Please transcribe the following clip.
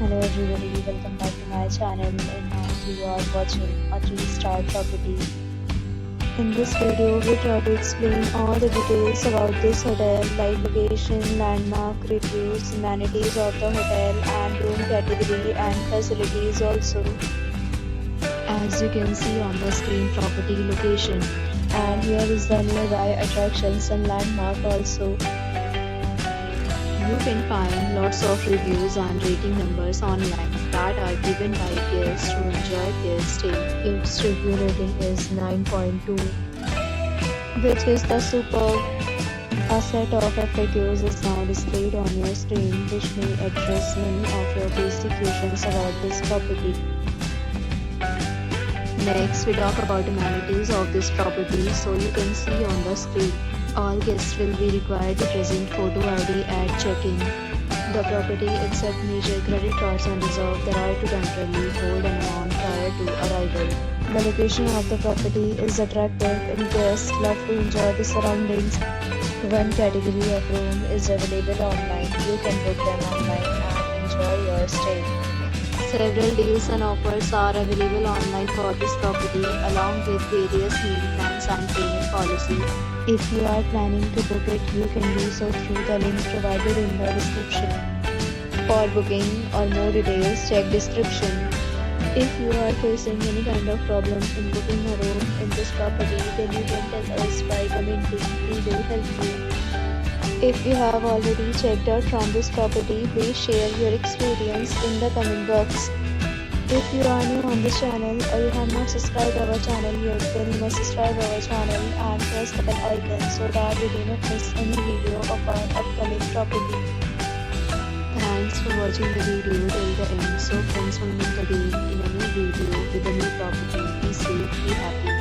Hello everybody, welcome back to my channel and now you are watching a 3-star property. In this video, we try to explain all the details about this hotel like location, landmark, reviews, amenities of the hotel and room category and facilities also. As you can see on the screen, property location, and here is the nearby attractions and landmark also. You can find lots of reviews and rating numbers online that are given by guests who enjoy their stay. Its review rating is 9.2, which is the superb. A set of FAQs is now displayed on your screen, which may address many of your basic questions about this property. Next, we talk about amenities of this property. So you can see on the screen, all guests will be required to present photo ID at check-in. The property accepts major credit cards and reserves the right to temporarily hold an amount prior to arrival. The location of the property is attractive and guests love to enjoy the surroundings. One category of room is available online. You can book them online and enjoy your stay. Several deals and offers are available online for this property along with various meal plans and payment policy. If you are planning to book it, you can do so through the link provided in the description. For booking or more details, check description. If you are facing any kind of problem in booking a room in this property, then you can tell us by commenting. We will help you. If you have already checked out from this property, please share your experience in the comment box. If you are new on this channel or you have not subscribed our channel yet, then you must subscribe our channel and press the bell icon so that you do not miss any video of our upcoming property. Thanks for watching the video till the end. So friends, will meet again in a new video with a new property. Be safe, be happy.